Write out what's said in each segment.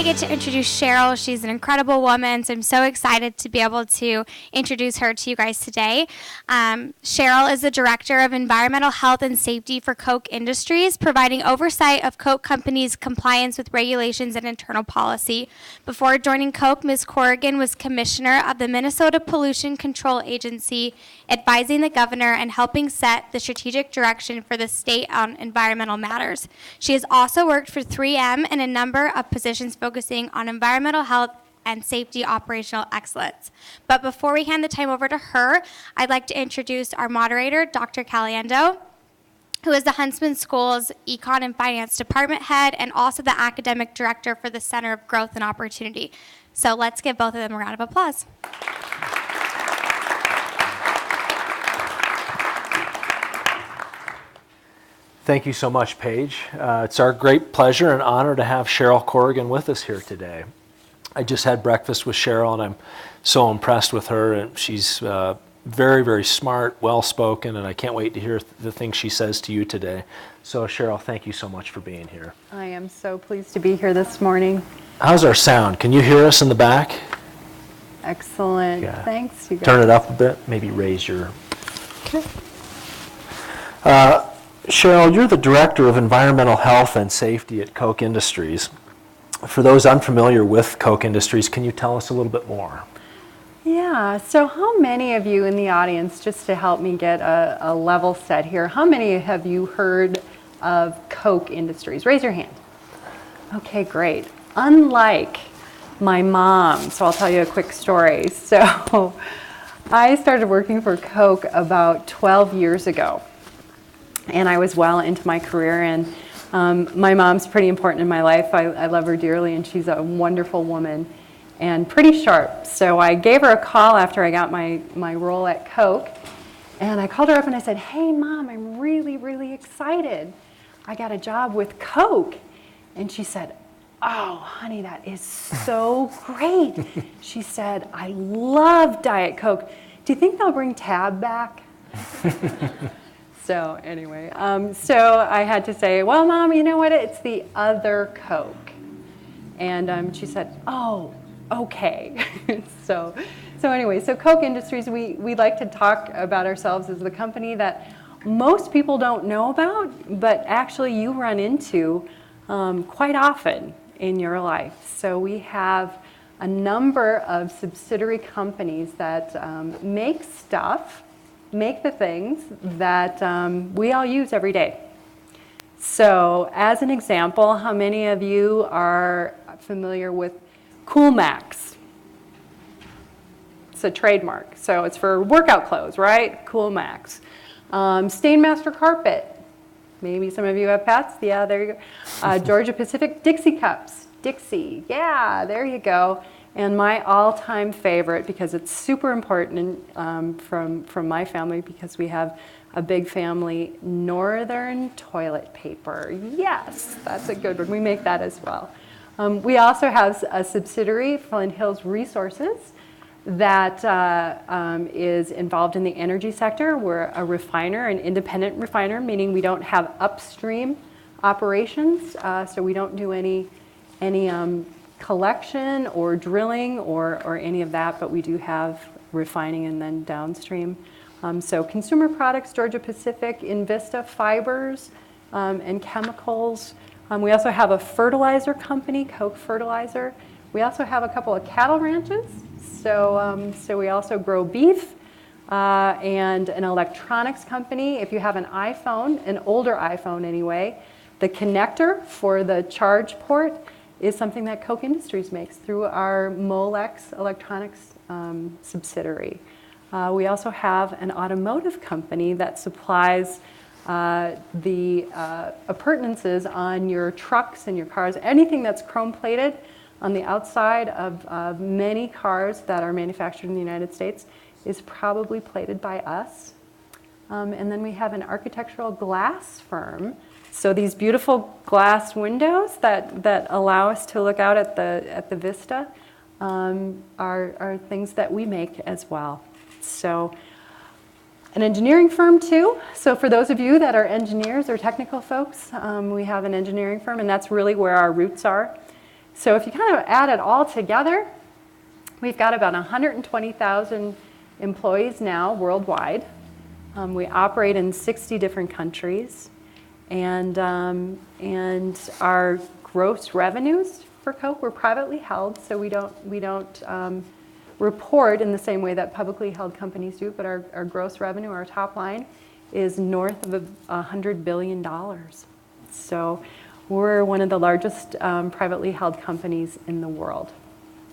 I get to introduce Sheryl. She's an incredible woman, so I'm so excited to be able to introduce her to you guys today. Sheryl is the Director of Environmental Health and Safety for Koch Industries, providing oversight of Koch companies' compliance with regulations and internal policy. Before joining Koch, Ms. Corrigan was Commissioner of the Minnesota Pollution Control Agency, advising the governor and helping set the strategic direction for the state on environmental matters. She has also worked for 3M in a number of positions focusing on environmental health and safety operational excellence. But before we hand the time over to her, I'd like to introduce our moderator, Dr. Caliendo, who is the Huntsman School's Econ and Finance Department head and also the academic director for the Center of Growth and Opportunity. So let's give both of them a round of applause. Thank you so much, Paige. It's our great pleasure and honor to have Sheryl Corrigan with us here today. I just had breakfast with Sheryl, and I'm so impressed with her. And she's very, very smart, well-spoken, and I can't wait to hear the things she says to you today. So, Sheryl, thank you so much for being here. I am so pleased to be here this morning. How's our sound? Can you hear us in the back? Excellent. Yeah. Thanks, you guys. Turn it up a bit. Maybe raise your... Okay. Sheryl, you're the Director of Environmental Health and Safety at Koch Industries. For those unfamiliar with Koch Industries, can you tell us a little bit more? Yeah, so how many of you in the audience, just to help me get a level set here, how many have you heard of Koch Industries? Raise your hand. Okay, great. Unlike my mom, so I'll tell you a quick story. So I started working for Koch about 12 years ago. And I was well into my career, and my mom's pretty important in my life. I love her dearly, and she's a wonderful woman and pretty sharp. So I gave her a call after I got my role at Koch, and I called her up and I said, "Hey, Mom, I'm really, really excited. I got a job with Koch." And she said, "Oh, honey, that is so great." She said, "I love Diet Coke. Do you think they'll bring Tab back?" So anyway, so I had to say, "Well, Mom, you know what? It's the other Coke." And she said, "Oh, okay." So anyway, so Koch Industries, we like to talk about ourselves as the company that most people don't know about, but actually you run into quite often in your life. So we have a number of subsidiary companies that make the things that we all use every day. So as an example, how many of you are familiar with Cool Max? It's a trademark, so it's for workout clothes, right? Cool Max. Stainmaster Carpet. Maybe some of you have pets. Yeah, there you go. Georgia Pacific Dixie Cups. Dixie, yeah, there you go. And my all-time favorite, because it's super important from my family, because we have a big family, Northern toilet paper. Yes, that's a good one. We make that as well. We also have a subsidiary, Flint Hills Resources, that is involved in the energy sector. We're a refiner, an independent refiner, meaning we don't have upstream operations, so we don't do any collection or drilling or any of that, but we do have refining and then downstream. So consumer products, Georgia Pacific, Invista Fibers and Chemicals. We also have a fertilizer company, Koch Fertilizer. We also have a couple of cattle ranches. So we also grow beef and an electronics company. If you have an iPhone, an older iPhone anyway, the connector for the charge port is something that Koch Industries makes through our Molex electronics subsidiary. We also have an automotive company that supplies the appurtenances on your trucks and your cars. Anything that's chrome plated on the outside of many cars that are manufactured in the United States is probably plated by us. And then we have an architectural glass firm. So these beautiful glass windows that allow us to look out at the vista are things that we make as well. So an engineering firm too. So for those of you that are engineers or technical folks, we have an engineering firm, and that's really where our roots are. So if you kind of add it all together, we've got about 120,000 employees now worldwide. We operate in 60 different countries, and our gross revenues for Koch, we're privately held, so we don't report in the same way that publicly held companies do, but our gross revenue, our top line, is north of $100 billion. So we're one of the largest privately held companies in the world.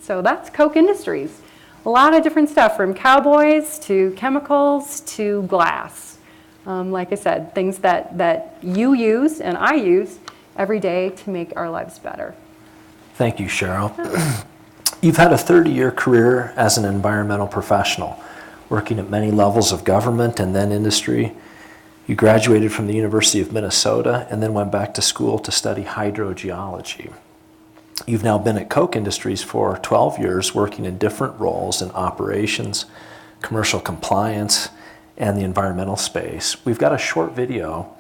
So that's Koch Industries. A lot of different stuff, from cowboys to chemicals to glass. Like I said, things that you use and I use every day to make our lives better. Thank you, Sheryl. You've had a 30-year career as an environmental professional, working at many levels of government and then industry. You graduated from the University of Minnesota and then went back to school to study hydrogeology. You've now been at Koch Industries for 12 years, working in different roles in operations, commercial compliance, and the environmental space. We've got a short video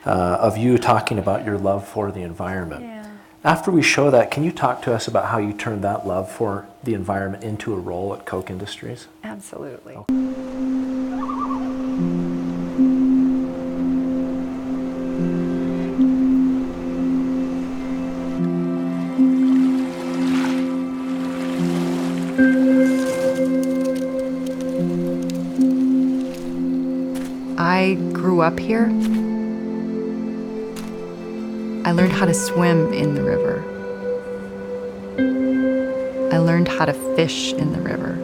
of you talking about your love for the environment. Yeah. After we show that, can you talk to us about how you turned that love for the environment into a role at Koch Industries? Absolutely. I grew up here. I learned how to swim in the river. I learned how to fish in the river.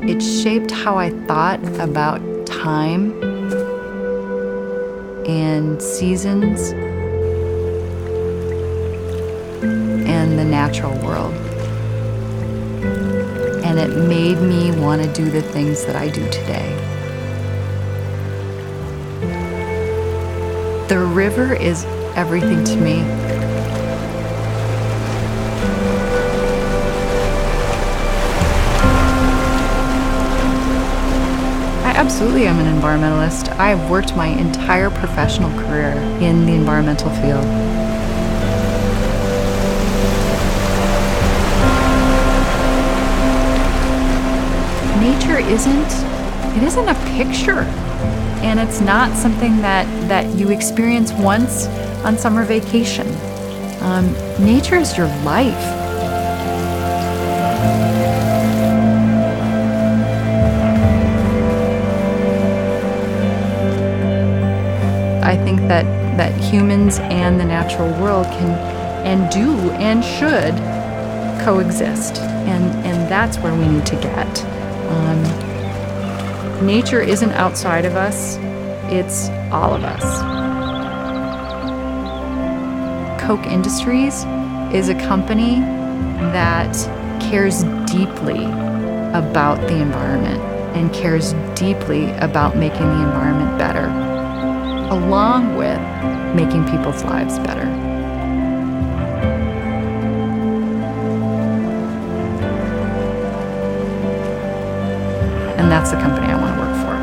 It shaped how I thought about time and seasons and the natural world. And it made me want to do the things that I do today. The river is everything to me. I absolutely am an environmentalist. I've worked my entire professional career in the environmental field. Nature isn't a picture, and it's not something that you experience once on summer vacation. Nature is your life. I think that humans and the natural world can and do and should coexist, and that's where we need to get. Nature isn't outside of us, it's all of us. Koch Industries is a company that cares deeply about the environment and cares deeply about making the environment better, along with making people's lives better. And that's the company I want to work for.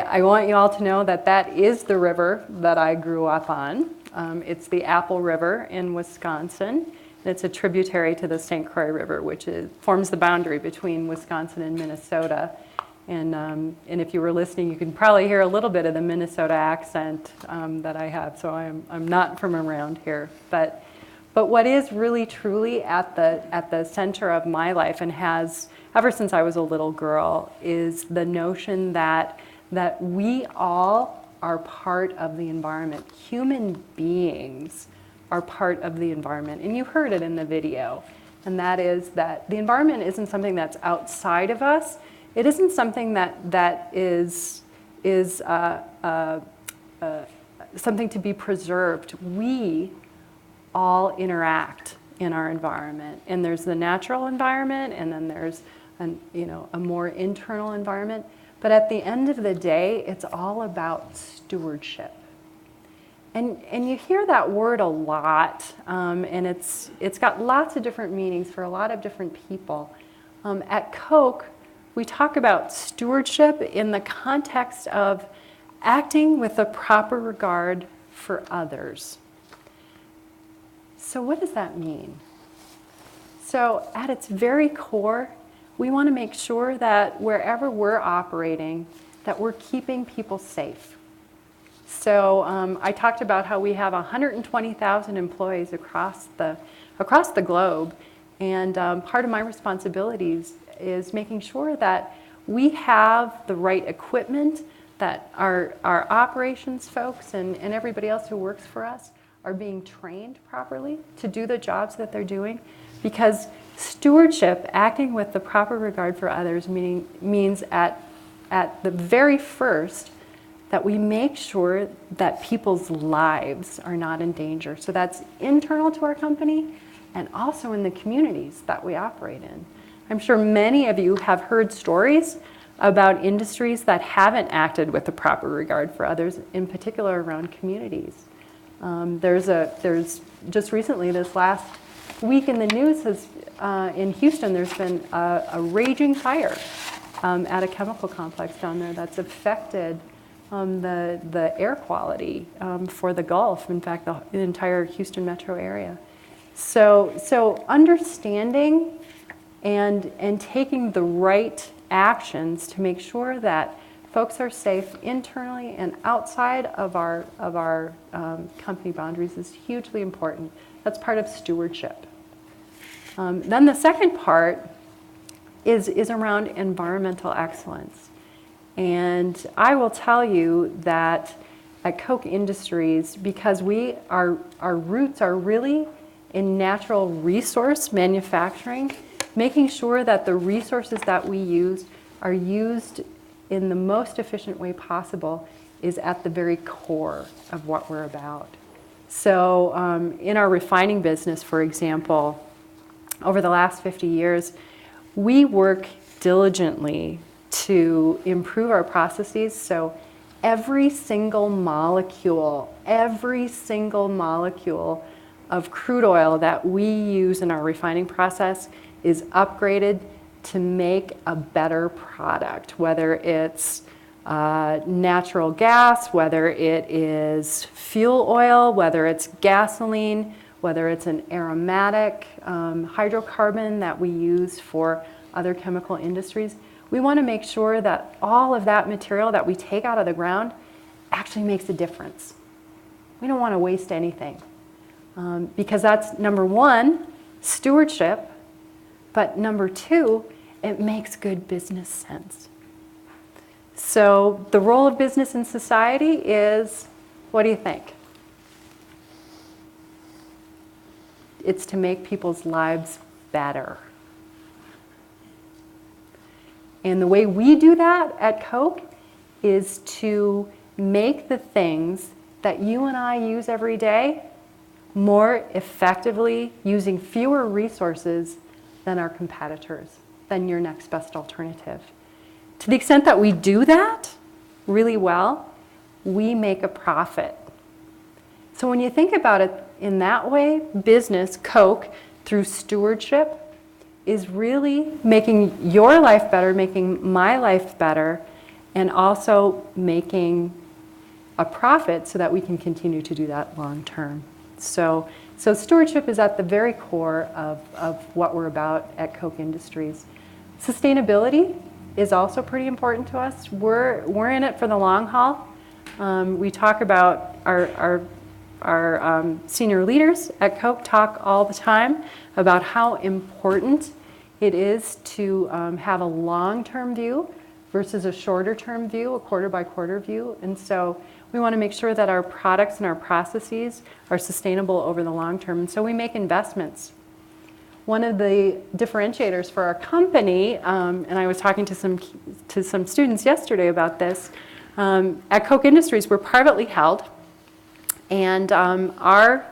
I want you all to know that is the river that I grew up on. It's the Apple River in Wisconsin. It's a tributary to the St. Croix River, which forms the boundary between Wisconsin and Minnesota. And if you were listening, you can probably hear a little bit of the Minnesota accent that I have. So I'm not from around here. But what is really truly at the center of my life, and has ever since I was a little girl, is the notion that we all are part of the environment. Human beings are part of the environment. And you heard it in the video. And that is that the environment isn't something that's outside of us. It isn't something that is something to be preserved. We all interact in our environment. And there's the natural environment, and then there's a more internal environment. But at the end of the day, it's all about stewardship. And you hear that word a lot, and it's got lots of different meanings for a lot of different people. At Koch, we talk about stewardship in the context of acting with the proper regard for others. So what does that mean? So at its very core, we want to make sure that wherever we're operating, that we're keeping people safe. So I talked about how we have 120,000 employees across the globe, and part of my responsibilities is making sure that we have the right equipment, that our operations folks and everybody else who works for us are being trained properly to do the jobs that they're doing, because stewardship, acting with the proper regard for others, means at the very first that we make sure that people's lives are not in danger. So that's internal to our company and also in the communities that we operate in. I'm sure many of you have heard stories about industries that haven't acted with the proper regard for others, in particular around communities. There's just recently, this last week in the news, in Houston, there's been a raging fire at a chemical complex down there that's affected the air quality for the Gulf, in fact, the entire Houston metro area. So understanding and taking the right actions to make sure that folks are safe internally and outside of our company boundaries is hugely important. That's part of stewardship. Then the second part is around environmental excellence. And I will tell you that at Koch Industries, because our roots are really in natural resource manufacturing, making sure that the resources that we use are used in the most efficient way possible is at the very core of what we're about. So in our refining business, for example, over the last 50 years, we work diligently to improve our processes. So every single molecule of crude oil that we use in our refining process is upgraded to make a better product, whether it's natural gas, whether it is fuel oil, whether it's gasoline, whether it's an aromatic hydrocarbon that we use for other chemical industries. We want to make sure that all of that material that we take out of the ground actually makes a difference. We don't want to waste anything because that's, number one, stewardship, but number two, it makes good business sense. So the role of business in society is, what do you think? It's to make people's lives better. And the way we do that at Koch is to make the things that you and I use every day more effectively, using fewer resources than our competitors, than your next best alternative. To the extent that we do that really well, we make a profit. So when you think about it in that way, business, Koch, through stewardship, is really making your life better, making my life better, and also making a profit so that we can continue to do that long term. So stewardship is at the very core of what we're about at Koch Industries. Sustainability is also pretty important to us. We're in it for the long haul. We talk about our senior leaders at Koch talk all the time about how important it is to have a long-term view versus a shorter-term view, a quarter-by-quarter view. And so we want to make sure that our products and our processes are sustainable over the long term. And so we make investments. One of the differentiators for our company, and I was talking to some students yesterday about this, at Koch Industries, we're privately held, and our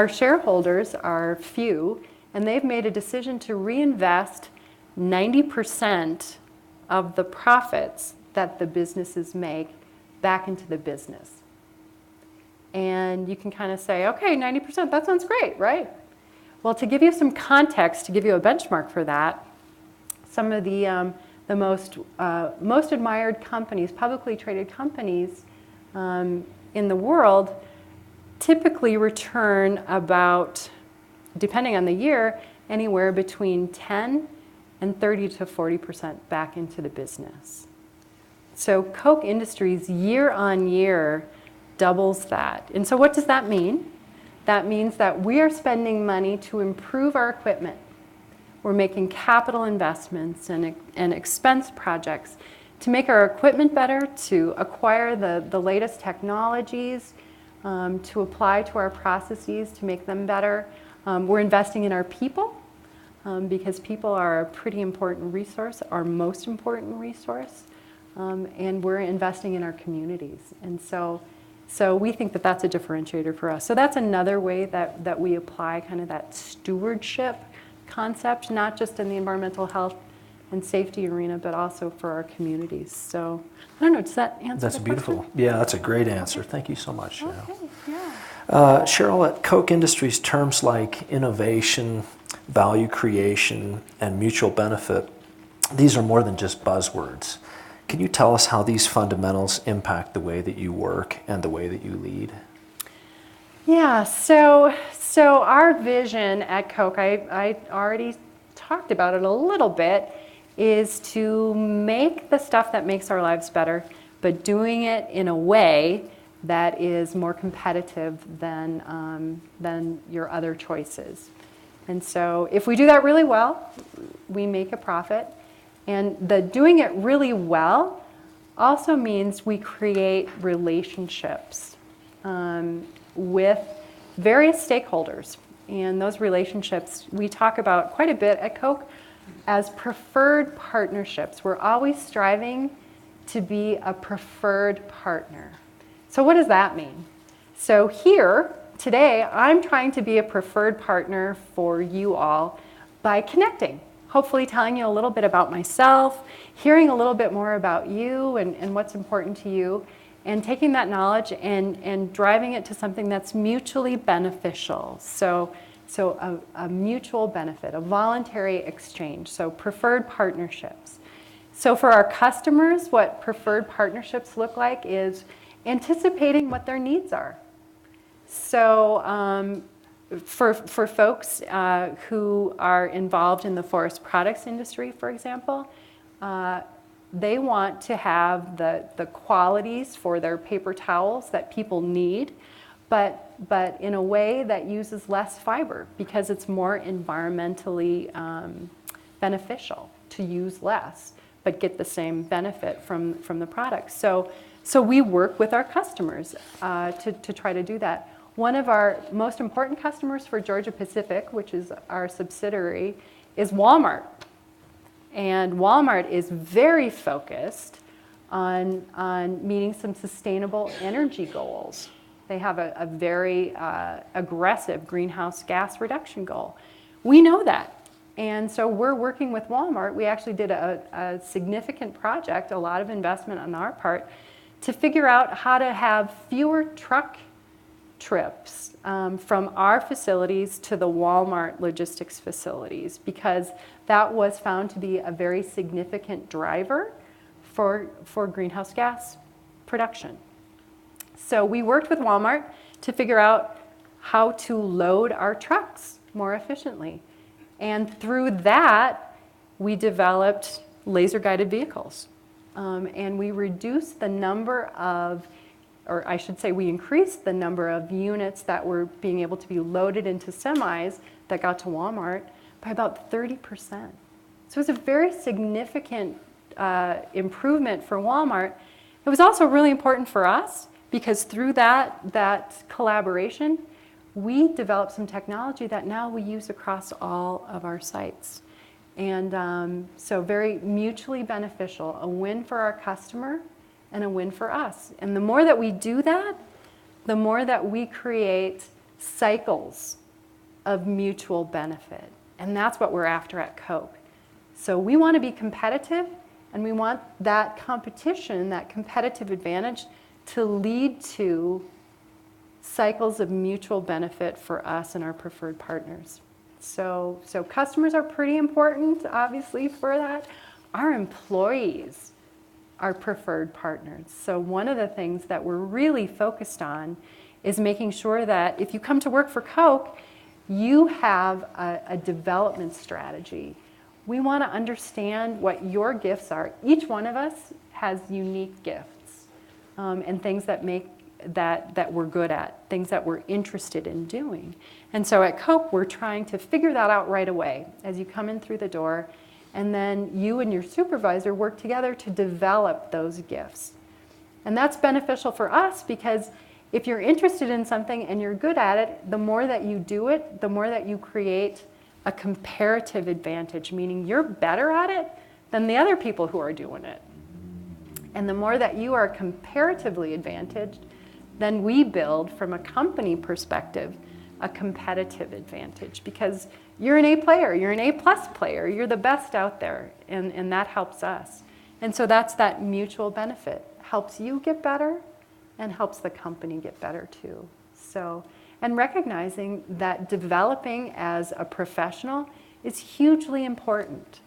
shareholders are few, and they've made a decision to reinvest 90% of the profits that the businesses make back into the business. And you can kind of say, okay, 90%, that sounds great, right? Well, to give you some context, to give you a benchmark for that, some of the most admired companies, publicly traded companies in the world, typically return about, depending on the year, anywhere between 10 and 30 to 40% back into the business. So Koch Industries year on year doubles that. And so what does that mean? That means that we are spending money to improve our equipment. We're making capital investments and expense projects to make our equipment better, to acquire the latest technologies, to apply to our processes to make them better. We're investing in our people because people are a pretty important resource, our most important resource. And we're investing in our communities. And so we think that that's a differentiator for us. So that's another way that we apply kind of that stewardship concept, not just in the environmental health and safety arena, but also for our communities. So I don't know, does that answer That's the beautiful. question? Yeah, that's a great answer. Thank you so much, Cheryl. Okay, yeah. Cheryl, at Koch Industries, terms like innovation, value creation, and mutual benefit, these are more than just buzzwords. Can you tell us how these fundamentals impact the way that you work and the way that you lead? Yeah, so our vision at Koch, I already talked about it a little bit, is to make the stuff that makes our lives better, but doing it in a way that is more competitive than your other choices. And so if we do that really well, we make a profit. And the doing it really well also means we create relationships with various stakeholders. And those relationships we talk about quite a bit at Koch as preferred partnerships. We're always striving to be a preferred partner. So what does that mean? So here, today, I'm trying to be a preferred partner for you all by connecting. Hopefully telling you a little bit about myself, hearing a little bit more about you and what's important to you, and taking that knowledge and driving it to something that's mutually beneficial. So a mutual benefit, a voluntary exchange, so preferred partnerships. So for our customers, what preferred partnerships look like is anticipating what their needs are. So for folks who are involved in the forest products industry, for example, they want to have the qualities for their paper towels that people need, but in a way that uses less fiber because it's more environmentally beneficial to use less, but get the same benefit from the product. So we work with our customers to try to do that. One of our most important customers for Georgia Pacific, which is our subsidiary, is Walmart. And Walmart is very focused on meeting some sustainable energy goals. They have a very aggressive greenhouse gas reduction goal. We know that. And so we're working with Walmart. We actually did a significant project, a lot of investment on our part, to figure out how to have fewer truck trips from our facilities to the Walmart logistics facilities, because that was found to be a very significant driver for greenhouse gas production. So we worked with Walmart to figure out how to load our trucks more efficiently. And through that, we developed laser-guided vehicles. And we reduced the number of, or I should say we increased the number of units that were being able to be loaded into semis that got to Walmart by about 30%. So it was a very significant improvement for Walmart. It was also really important for us because through that collaboration, we developed some technology that now we use across all of our sites. And so very mutually beneficial, a win for our customer and a win for us. And the more that we do that, the more that we create cycles of mutual benefit. And that's what we're after at Koch. So we want to be competitive, and we want that competition, that competitive advantage, to lead to cycles of mutual benefit for us and our preferred partners. So customers are pretty important, obviously, for that. Our employees are preferred partners. So one of the things that we're really focused on is making sure that if you come to work for Koch, you have a development strategy. We want to understand what your gifts are. Each one of us has unique gifts and things that make that we're good at, things that we're interested in doing. And so at Koch, we're trying to figure that out right away as you come in through the door, and then you and your supervisor work together to develop those gifts. And that's beneficial for us because if you're interested in something and you're good at it, the more that you do it, the more that you create a comparative advantage, meaning you're better at it than the other people who are doing it. And the more that you are comparatively advantaged, then we build, from a company perspective, a competitive advantage because you're an A player, you're an A+ player, you're the best out there, and that helps us. And so that's that mutual benefit. Helps you get better and helps the company get better too. So, and recognizing that developing as a professional is hugely important.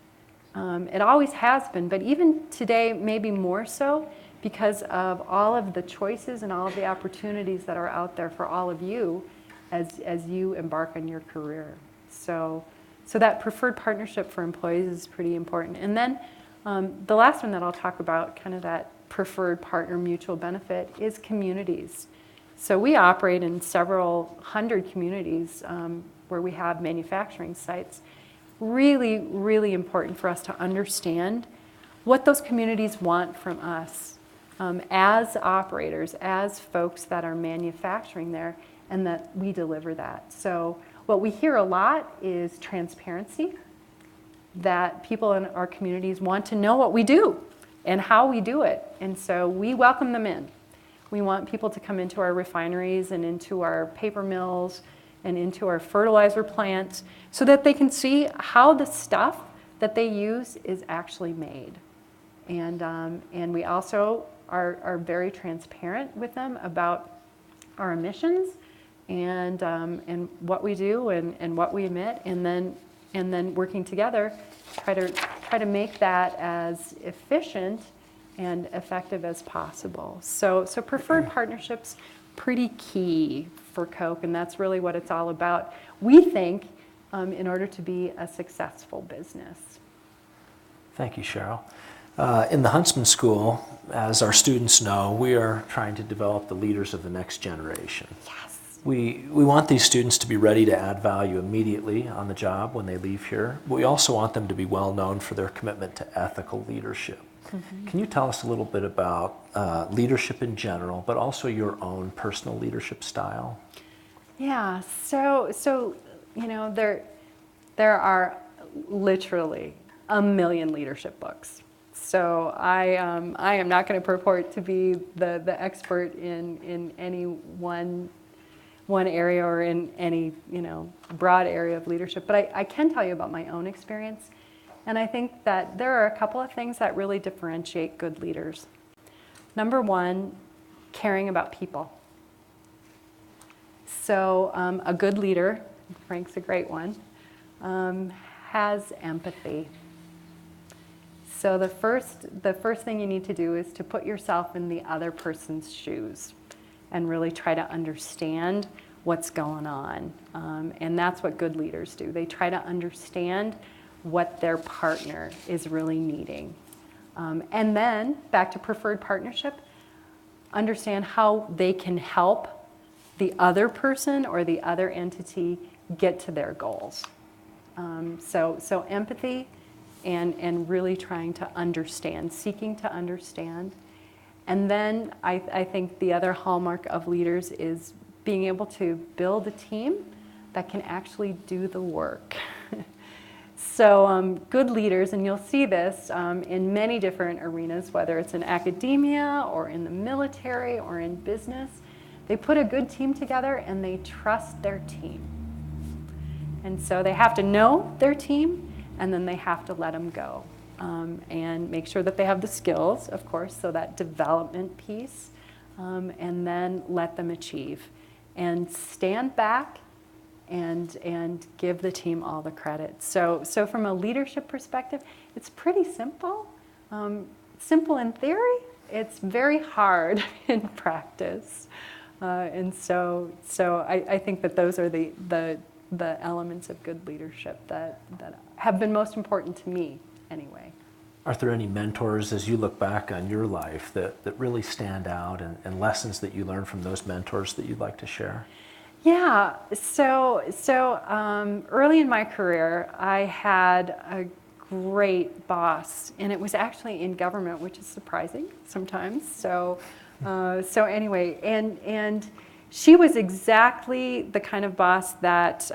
It always has been, but even today, maybe more so because of all of the choices and all of the opportunities that are out there for all of you as you embark on your career. So that preferred partnership for employees is pretty important. And then the last one that I'll talk about, kind of that preferred partner mutual benefit, is communities. So we operate in several hundred communities where we have manufacturing sites. Really, really important for us to understand what those communities want from us as operators, as folks that are manufacturing there, and that we deliver that. So what we hear a lot is transparency, that people in our communities want to know what we do and how we do it. And so we welcome them in. We want people to come into our refineries and into our paper mills and into our fertilizer plants so that they can see how the stuff that they use is actually made. And we also are very transparent with them about our emissions and what we do and what we emit, and then working together try to make that as efficient and effective as possible. So preferred partnerships, pretty key for Koch, and that's really what it's all about, we think, in order to be a successful business. Thank you, Sheryl. In the Huntsman School, as our students know, we are trying to develop the leaders of the next generation. Yes. We want these students to be ready to add value immediately on the job when they leave here. But we also want them to be well known for their commitment to ethical leadership. Mm-hmm. Can you tell us a little bit about leadership in general, but also your own personal leadership style? Yeah, so you know, there are literally a million leadership books. So I am not going to purport to be the expert in any one area or in any broad area of leadership, but I can tell you about my own experience, and I think that there are a couple of things that really differentiate good leaders. Number one, caring about people. So a good leader, Frank's a great one, has empathy. So the first thing you need to do is to put yourself in the other person's shoes and really try to understand what's going on. And that's what good leaders do. They try to understand what their partner is really needing. And then, back to preferred partnership, understand how they can help the other person or the other entity get to their goals. So empathy and really trying to understand, seeking to understand. And then I think the other hallmark of leaders is being able to build a team that can actually do the work. So good leaders, and you'll see this in many different arenas, whether it's in academia or in the military or in business, they put a good team together and they trust their team. And so they have to know their team, and then they have to let them go and make sure that they have the skills, of course, so that development piece, and then let them achieve. and stand back and give the team all the credit. So from a leadership perspective, it's pretty simple. Simple in theory, it's very hard in practice. And so I think that those are the elements of good leadership that have been most important to me anyway. Are there any mentors as you look back on your life that really stand out, and lessons that you learned from those mentors that you'd like to share? Yeah, so early in my career, I had a great boss, and it was actually in government, which is surprising sometimes. So anyway, and she was exactly the kind of boss that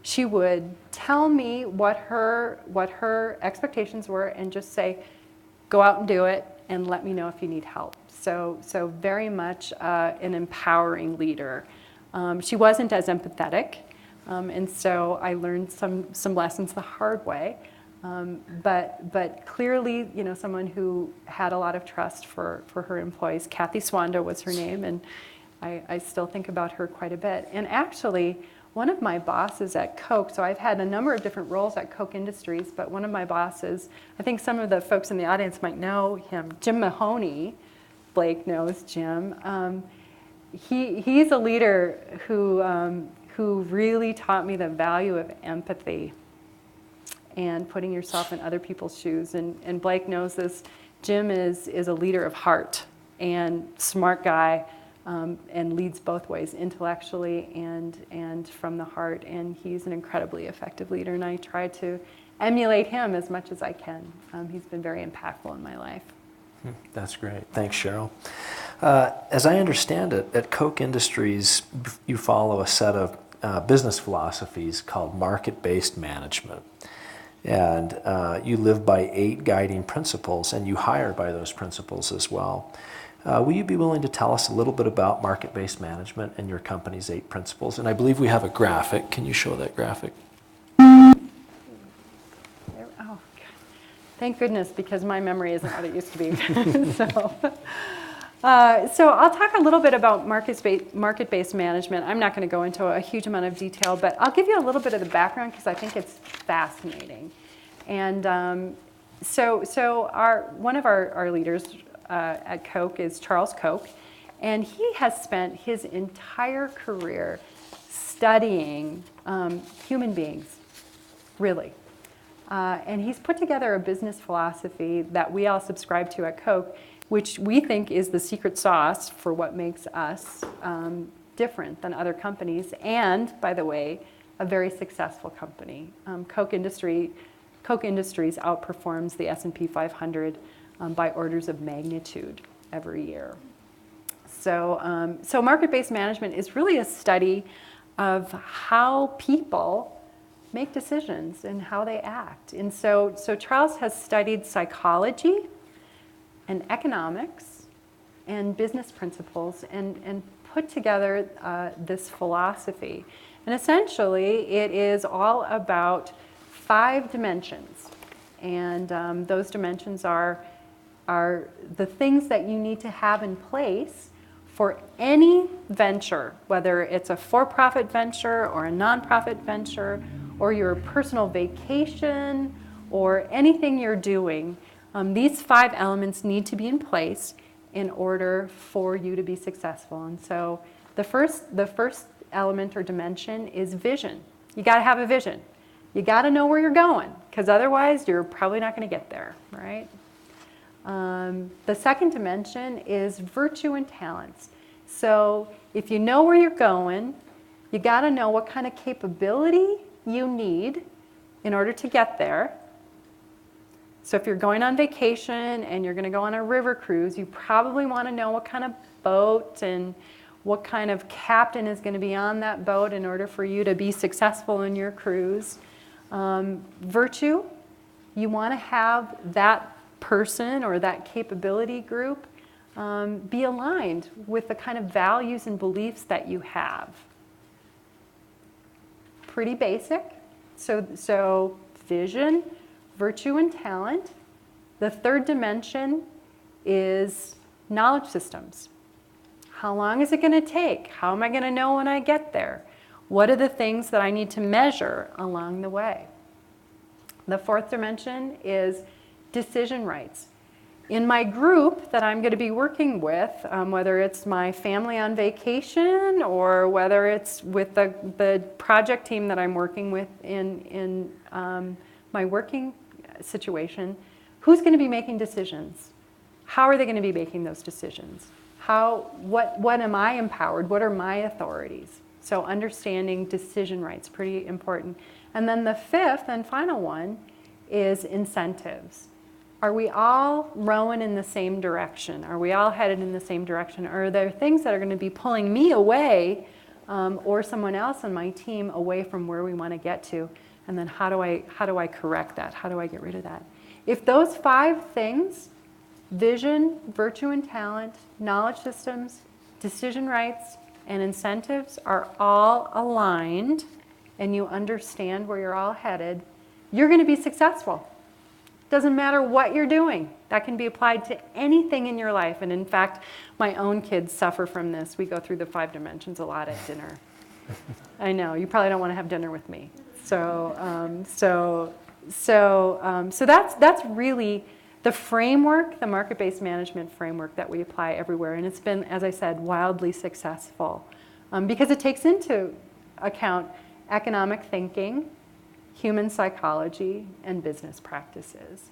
she would tell me what her expectations were, and just say, go out and do it, and let me know if you need help. So very much an empowering leader. She wasn't as empathetic, and so I learned some lessons the hard way. But clearly, someone who had a lot of trust for her employees. Kathy Swanda was her name, and I still think about her quite a bit. And actually, one of my bosses at Koch, so I've had a number of different roles at Koch Industries, but one of my bosses, I think some of the folks in the audience might know him, Jim Mahoney. Blake knows Jim. He's a leader who really taught me the value of empathy and putting yourself in other people's shoes. And Blake knows this. Jim is a leader of heart and smart guy, and leads both ways, intellectually and from the heart. And he's an incredibly effective leader, and I try to emulate him as much as I can. He's been very impactful in my life. That's great. Thanks, Sheryl. As I understand it, at Koch Industries, you follow a set of business philosophies called market-based management. And you live by 8 guiding principles, and you hire by those principles as well. Will you be willing to tell us a little bit about market-based management and your company's 8 principles? And I believe we have a graphic. Can you show that graphic? Oh, thank goodness, because my memory isn't what it used to be. So I'll talk a little bit about market-based management. I'm not going to go into a huge amount of detail, but I'll give you a little bit of the background because I think it's fascinating. And so one of our leaders at Koch is Charles Koch, and he has spent his entire career studying human beings, really. And he's put together a business philosophy that we all subscribe to at Koch, which we think is the secret sauce for what makes us different than other companies, and, by the way, a very successful company. Koch Industries outperforms the S&P 500 by orders of magnitude every year. So market-based management is really a study of how people make decisions and how they act. And so Charles has studied psychology and economics and business principles and put together this philosophy. And essentially, it is all about 5 dimensions. And those dimensions are the things that you need to have in place for any venture, whether it's a for-profit venture or a nonprofit venture, or your personal vacation, or anything you're doing. These 5 elements need to be in place in order for you to be successful. And so the first element or dimension is vision. You got to have a vision. You got to know where you're going, because otherwise you're probably not going to get there, right? The second dimension is virtue and talents. So if you know where you're going, you got to know what kind of capability you need in order to get there. So if you're going on vacation and you're going to go on a river cruise, you probably want to know what kind of boat and what kind of captain is going to be on that boat in order for you to be successful in your cruise. Virtue, you want to have that person or that capability group be aligned with the kind of values and beliefs that you have. Pretty basic. So vision, virtue, and talent. The third dimension is knowledge systems. How long is it going to take? How am I going to know when I get there? What are the things that I need to measure along the way? The fourth dimension is decision rights. In my group that I'm going to be working with, whether it's my family on vacation or whether it's with the project team that I'm working with in my working situation, who's going to be making decisions? How are they going to be making those decisions? What am I empowered? What are my authorities? So understanding decision rights, pretty important. And then the fifth and final one is incentives. Are we all rowing in the same direction? Are we all headed in the same direction? Or are there things that are going to be pulling me away or someone else on my team away from where we want to get to? And then how do I correct that? How do I get rid of that? If those 5 things, vision, virtue and talent, knowledge systems, decision rights, and incentives are all aligned and you understand where you're all headed, you're going to be successful. Doesn't matter what you're doing. That can be applied to anything in your life. And in fact, my own kids suffer from this. We go through the 5 dimensions a lot at dinner. I know, you probably don't want to have dinner with me. So that's really the framework, the market-based management framework that we apply everywhere. And it's been, as I said, wildly successful because it takes into account economic thinking, human psychology, and business practices.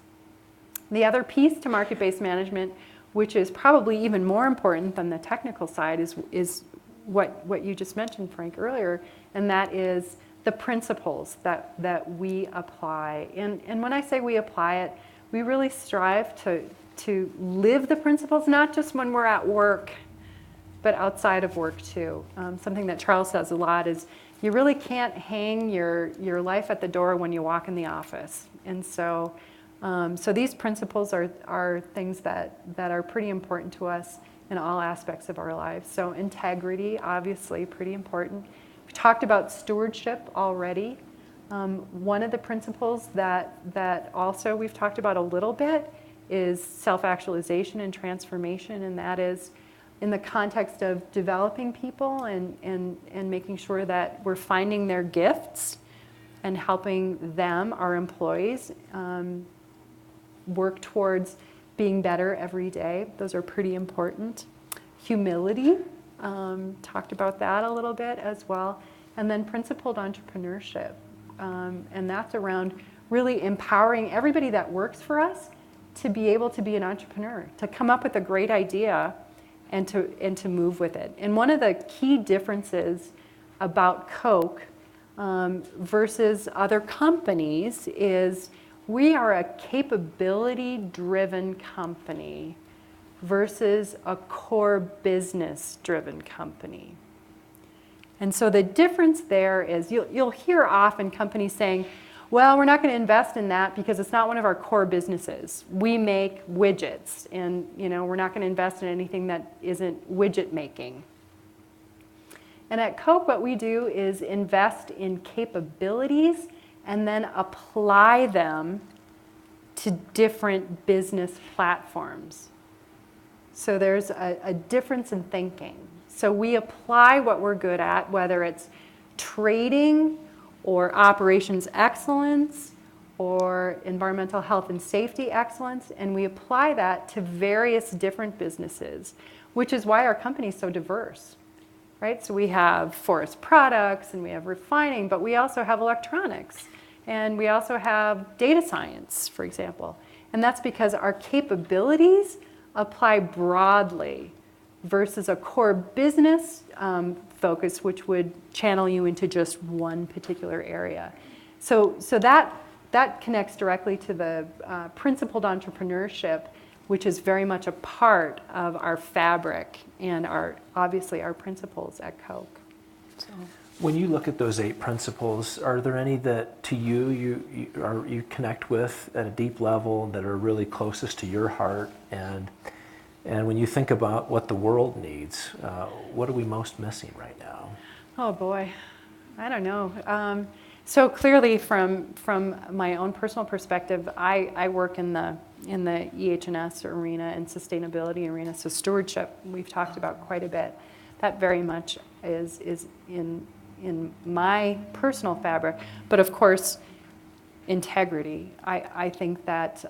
The other piece to market-based management, which is probably even more important than the technical side, is what you just mentioned, Frank, earlier, and that is the principles that we apply. And when I say we apply it, we really strive to live the principles, not just when we're at work, but outside of work too. Something that Charles says a lot is, you really can't hang your life at the door when you walk in the office. And so these principles are things that are pretty important to us in all aspects of our lives. So integrity, obviously, pretty important. We talked about stewardship already. One of the principles that also we've talked about a little bit is self-actualization and transformation, and that is in the context of developing people and making sure that we're finding their gifts and helping them, our employees, work towards being better every day. Those are pretty important. Humility, talked about that a little bit as well. And then principled entrepreneurship. And that's around really empowering everybody that works for us to be able to be an entrepreneur, to come up with a great idea and to move with it. And one of the key differences about Koch versus other companies is we are a capability-driven company versus a core business-driven company. And so the difference there is you'll hear often companies saying, well, we're not going to invest in that because it's not one of our core businesses. We make widgets, and we're not going to invest in anything that isn't widget making. And at Koch, what we do is invest in capabilities and then apply them to different business platforms. So there's a difference in thinking. So we apply what we're good at, whether it's trading or operations excellence or environmental health and safety excellence, and we apply that to various different businesses, which is why our company is so diverse, right? So we have forest products and we have refining, but we also have electronics and we also have data science, for example. And that's because our capabilities apply broadly versus a core business focus, which would channel you into just one particular area. So that connects directly to the principled entrepreneurship, which is very much a part of our fabric and obviously our principles at Koch. So. When you look at those 8 principles, are there any that to you connect with at a deep level that are really closest to your heart? And when you think about what the world needs, what are we most missing right now? Oh boy, I don't know. So clearly from my own personal perspective, I work in the in the EH&S arena and sustainability arena. So stewardship, we've talked about quite a bit. That very much is in my personal fabric. But of course, integrity. I think that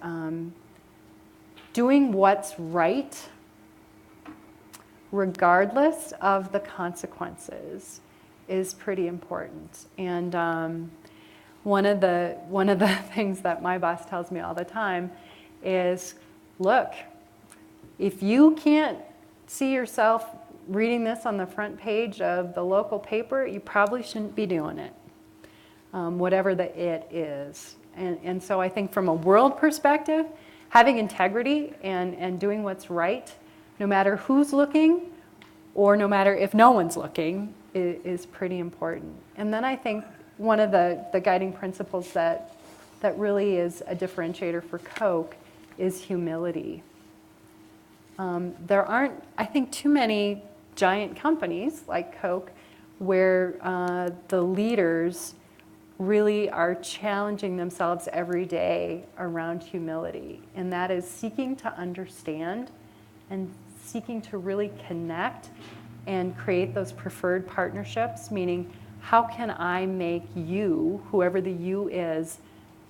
doing what's right, regardless of the consequences, is pretty important. And one of the things that my boss tells me all the time is, look, if you can't see yourself reading this on the front page of the local paper, you probably shouldn't be doing it, whatever the it is. And so I think from a world perspective, having integrity and doing what's right, no matter who's looking or no matter if no one's looking, is pretty important. And then I think one of the guiding principles that really is a differentiator for Koch is humility. There aren't, I think, too many giant companies like Koch where the leaders really are challenging themselves every day around humility. And that is seeking to understand and seeking to really connect and create those preferred partnerships, meaning how can I make you, whoever the you is,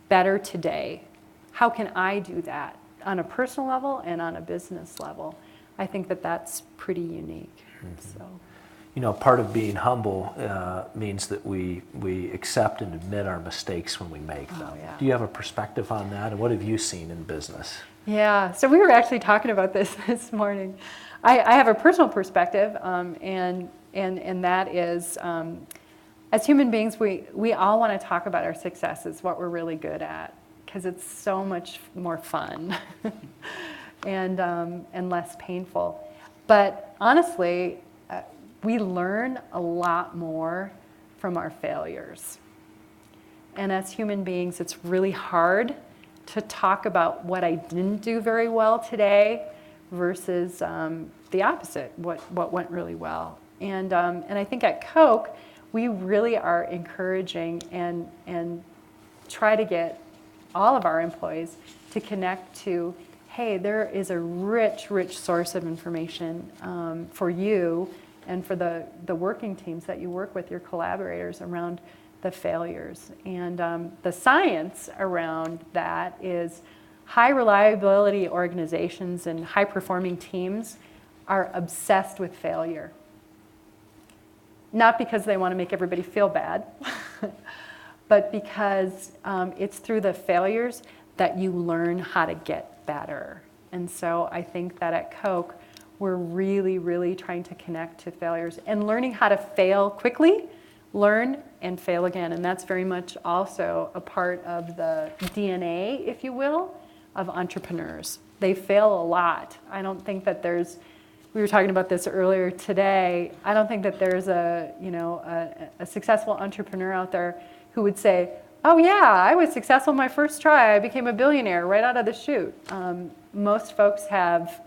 better today? How can I do that on a personal level and on a business level? I think that that's pretty unique. So, You know, part of being humble means that we accept and admit our mistakes when we make them. yeah. Do you have a perspective on that, and what have you seen in business? Yeah, so we were actually talking about this morning. I have a personal perspective, and that is, as human beings, we all want to talk about our successes, what we're really good at, because it's so much more fun and less painful. But honestly, we learn a lot more from our failures. And as human beings, it's really hard to talk about what I didn't do very well today versus the opposite, what went really well. And I think at Koch, we really are encouraging and try to get all of our employees to connect to, hey, there is a rich source of information for you and for the working teams that you work with, your collaborators, around the failures. And the science around that is high reliability organizations and high performing teams are obsessed with failure. Not because they want to make everybody feel bad, but because it's through the failures that you learn how to get better. And so I think that at Koch, we're really trying to connect to failures and learning how to fail quickly, learn and fail again. And that's very much also a part of the DNA, if you will, of entrepreneurs. They fail a lot. I don't think that we were talking about this earlier today, I don't think that there's a successful entrepreneur out there who would say, oh yeah, I was successful my first try, I became a billionaire right out of the chute. Most folks have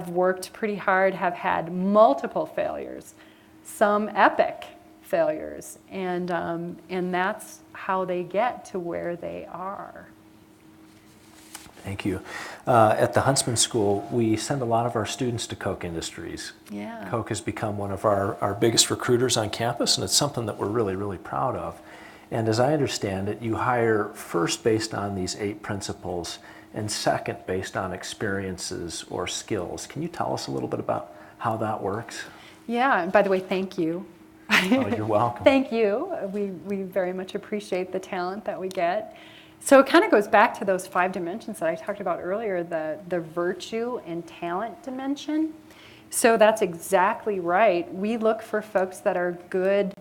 worked pretty hard, have had multiple failures, some epic failures, and that's how they get to where they are. Thank you. At the Huntsman School, we send a lot of our students to Koch Industries. Yeah. Koch has become one of our biggest recruiters on campus, and it's something that we're really proud of. And as I understand it, you hire first based on these 8 principles, and second based on experiences or skills. Can you tell us a little bit about how that works? Yeah, and by the way, thank you. Oh, you're welcome. Thank you. We very much appreciate the talent that we get. So it kind of goes back to those 5 dimensions that I talked about earlier, the virtue and talent dimension. So that's exactly right. We look for folks that are good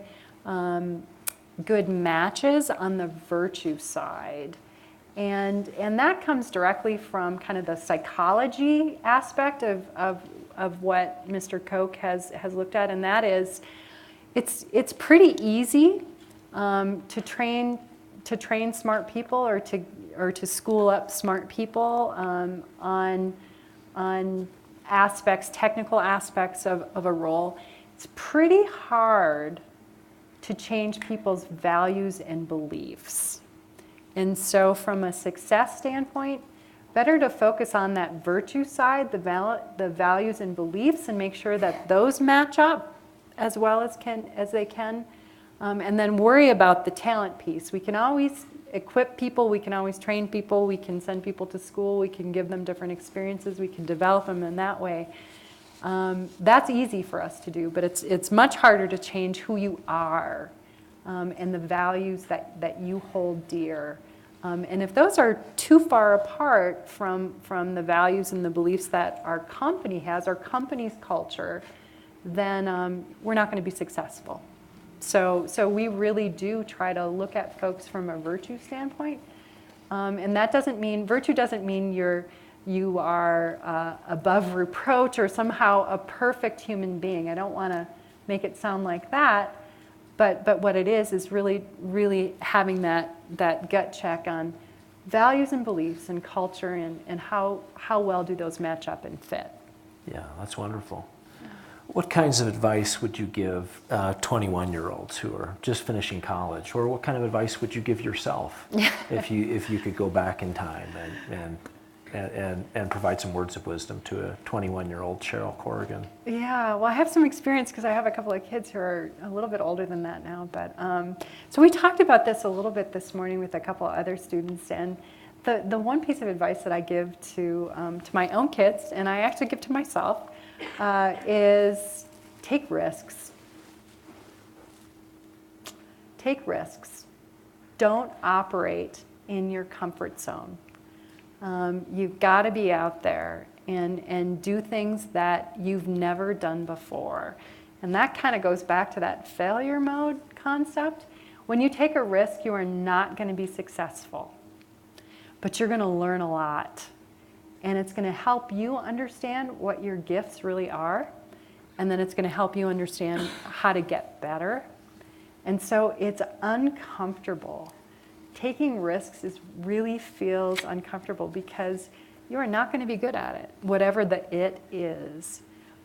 matches on the virtue side. And that comes directly from kind of the psychology aspect of what Mr. Koch has looked at, and that is, it's pretty easy to train smart people or to school up smart people on aspects, technical aspects of a role. It's pretty hard to change people's values and beliefs. And so from a success standpoint, better to focus on that virtue side, the values and beliefs, and make sure that those match up as well as they can, and then worry about the talent piece. We can always equip people, we can always train people, we can send people to school, we can give them different experiences, we can develop them in that way. That's easy for us to do, but it's much harder to change who you are and the values that you hold dear. And if those are too far apart from the values and the beliefs that our company has, our company's culture, then we're not going to be successful. So we really do try to look at folks from a virtue standpoint. And that doesn't mean, virtue doesn't mean you are above reproach or somehow a perfect human being. I don't want to make it sound like that. But what it is really, really having that gut check on values and beliefs and culture and how well do those match up and fit. Yeah, that's wonderful. What kinds of advice would you give 21-year-olds who are just finishing college, or what kind of advice would you give yourself if you could go back in time and provide some words of wisdom to a 21-year-old Sheryl Corrigan? Yeah, well, I have some experience because I have a couple of kids who are a little bit older than that now. But so we talked about this a little bit this morning with a couple of other students, and the one piece of advice that I give to my own kids, and I actually give to myself, is take risks. Take risks. Don't operate in your comfort zone. You've got to be out there and do things that you've never done before. And that kind of goes back to that failure mode concept. When you take a risk, you are not going to be successful. But you're going to learn a lot. And it's going to help you understand what your gifts really are. And then it's going to help you understand how to get better. And so it's uncomfortable. Taking risks really feels uncomfortable because you are not going to be good at it, whatever the it is.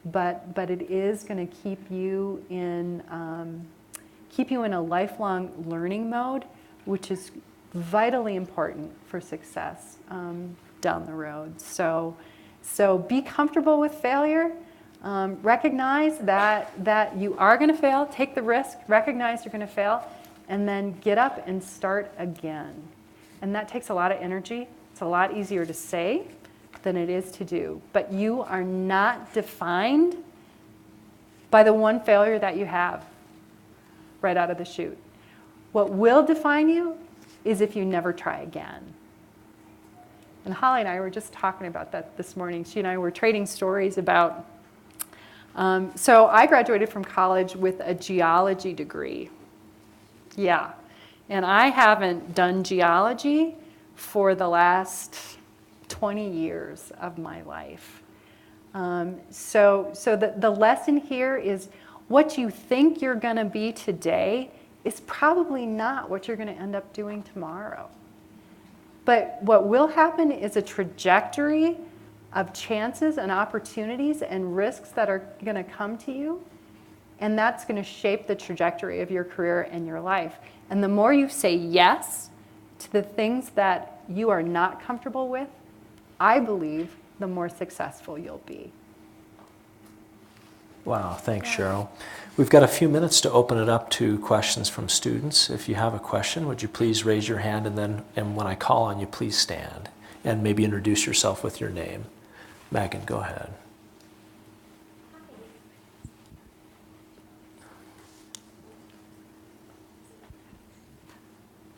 But it is going to keep you in a lifelong learning mode, which is vitally important for success down the road. So be comfortable with failure. Recognize that you are going to fail. Take the risk. Recognize you're going to fail. And then get up and start again. And that takes a lot of energy. It's a lot easier to say than it is to do. But you are not defined by the one failure that you have right out of the chute. What will define you is if you never try again. And Holly and I were just talking about that this morning. She and I were trading stories about, so I graduated from college with a geology degree. Yeah, and I haven't done geology for the last 20 years of my life. So the lesson here is what you think you're going to be today is probably not what you're going to end up doing tomorrow. But what will happen is a trajectory of chances and opportunities and risks that are going to come to you. And that's going to shape the trajectory of your career and your life. And the more you say yes to the things that you are not comfortable with, I believe the more successful you'll be. Wow, thanks, Sheryl. We've got a few minutes to open it up to questions from students. If you have a question, would you please raise your hand, and when I call on you, please stand and maybe introduce yourself with your name. Megan, go ahead.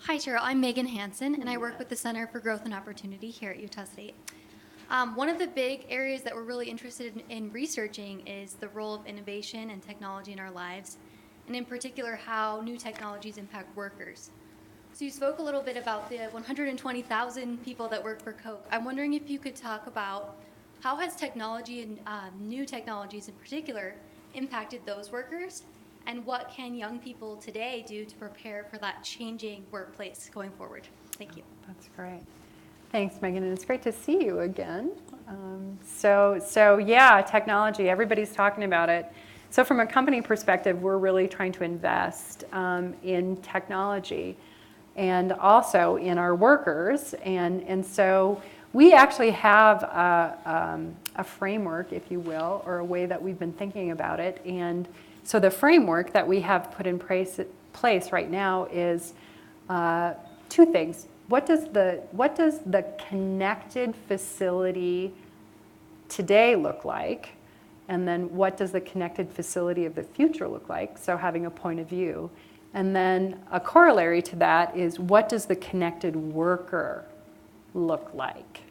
Hi, Sheryl. I'm Megan Hansen, and I work with the Center for Growth and Opportunity here at Utah State. One of the big areas that we're really interested in researching is the role of innovation and technology in our lives, and in particular, how new technologies impact workers. So you spoke a little bit about the 120,000 people that work for Koch. I'm wondering if you could talk about how has technology and new technologies in particular impacted those workers, and what can young people today do to prepare for that changing workplace going forward? Thank you. That's great. Thanks, Megan, and it's great to see you again. So yeah, technology, everybody's talking about it. So from a company perspective, we're really trying to invest in technology. and also in our workers. And so we actually have a framework, if you will, or a way that we've been thinking about it. And so the framework that we have put in place right now is two things. What does the connected facility today look like? And then what does the connected facility of the future look like? So having a point of view. And then a corollary to that is, what does the connected worker look like?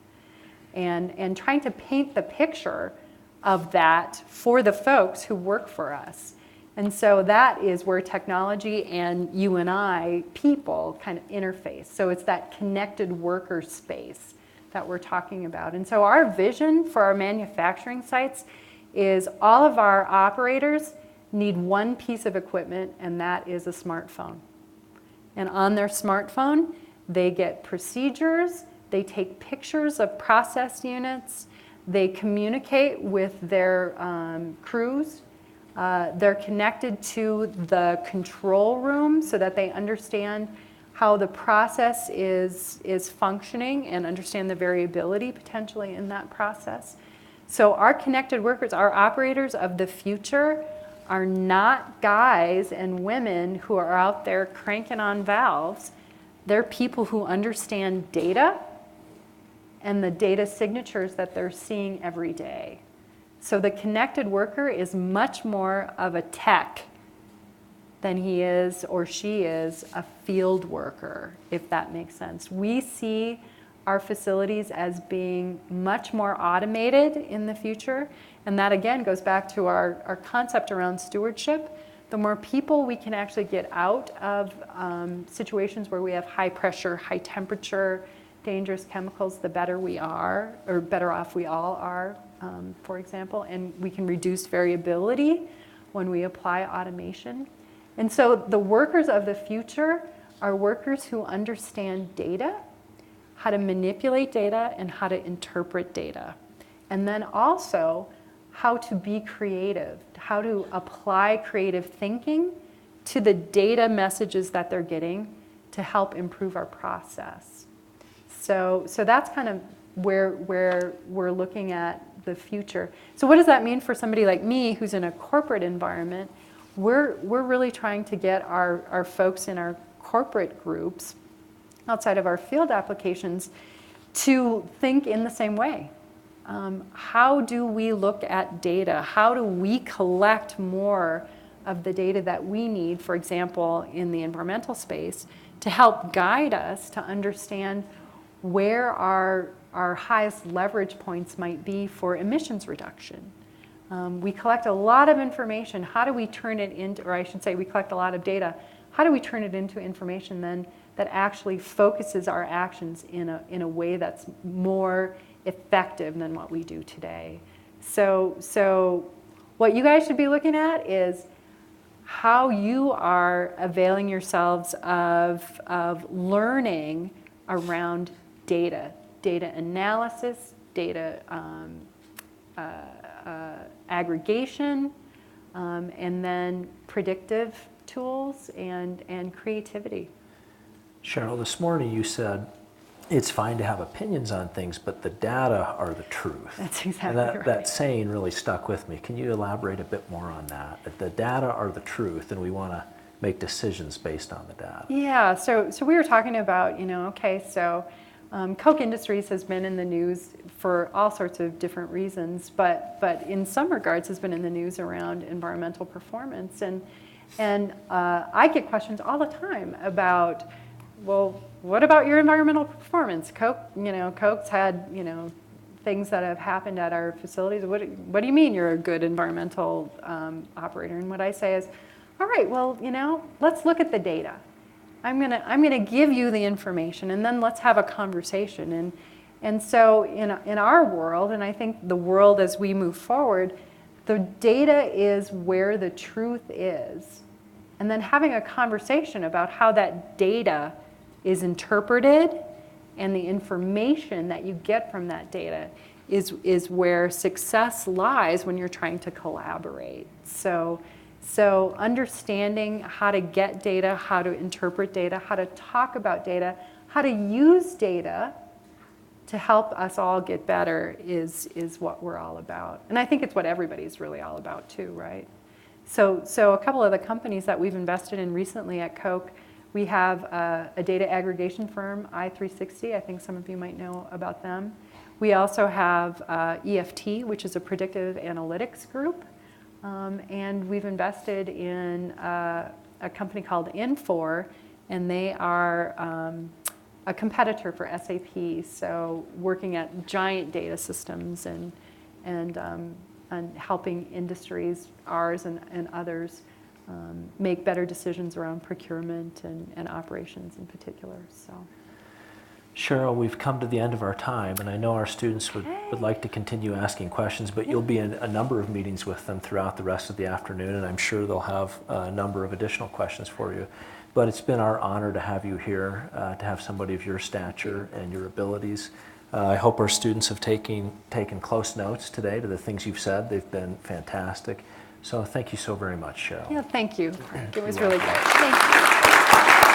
And trying to paint the picture of that for the folks who work for us. And so that is where technology and you and I, people, kind of interface. So it's that connected worker space that we're talking about. And so our vision for our manufacturing sites is all of our operators need one piece of equipment, and that is a smartphone. And on their smartphone, they get procedures, they take pictures of process units, they communicate with their crews, they're connected to the control room so that they understand how the process is functioning and understand the variability potentially in that process. So our connected workers, our operators of the future, are not guys and women who are out there cranking on valves. They're people who understand data and the data signatures that they're seeing every day. So the connected worker is much more of a tech than he is or she is a field worker, if that makes sense. We see our facilities as being much more automated in the future. And that again goes back to our concept around stewardship. The more people we can actually get out of situations where we have high pressure, high temperature, dangerous chemicals, the better we are, or better off we all are, for example. And we can reduce variability when we apply automation. And so the workers of the future are workers who understand data, how to manipulate data, and how to interpret data. And then also how to be creative, how to apply creative thinking to the data messages that they're getting to help improve our process. So that's kind of where we're looking at the future. So what does that mean for somebody like me who's in a corporate environment? We're really trying to get our folks in our corporate groups outside of our field applications to think in the same way. How do we look at data? How do we collect more of the data that we need, for example, in the environmental space, to help guide us to understand where our highest leverage points might be for emissions reduction? We collect a lot of information. How do we turn it into, or I should say we collect a lot of data. How do we turn it into information then that actually focuses our actions in a way that's more effective than what we do today? So what you guys should be looking at is how you are availing yourselves of learning around data analysis, data aggregation, and then predictive tools and creativity. Sheryl, this morning you said it's fine to have opinions on things, but the data are the truth. That's exactly right. That saying really stuck with me. Can you elaborate a bit more on that? That the data are the truth, and we want to make decisions based on the data. Yeah, so we were talking about, Koch Industries has been in the news for all sorts of different reasons, but in some regards has been in the news around environmental performance. And I get questions all the time about, well, what about your environmental performance? Koch's had, things that have happened at our facilities. What do you mean you're a good environmental operator? And what I say is, all right, well, let's look at the data. I'm gonna give you the information, and then let's have a conversation. And so in our world, and I think the world as we move forward, the data is where the truth is. And then having a conversation about how that data is interpreted and the information that you get from that data is where success lies when you're trying to collaborate. So So understanding how to get data, how to interpret data, how to talk about data, how to use data to help us all get better is what we're all about. And I think it's what everybody's really all about too, right? So a couple of the companies that we've invested in recently at Koch, we have a data aggregation firm, i360. I think some of you might know about them. We also have EFT, which is a predictive analytics group. And we've invested in a company called Infor, and they are a competitor for SAP, so working at giant data systems and helping industries, ours and others, make better decisions around procurement and operations in particular. So, Sheryl, we've come to the end of our time, and I know our students would like to continue asking questions, but you'll be in a number of meetings with them throughout the rest of the afternoon, and I'm sure they'll have a number of additional questions for you. But it's been our honor to have you here, to have somebody of your stature and your abilities. I hope our students have taken close notes today to the things you've said. They've been fantastic. So thank you so very much, Sheryl. yeah, thank you. It was really good. Thank you.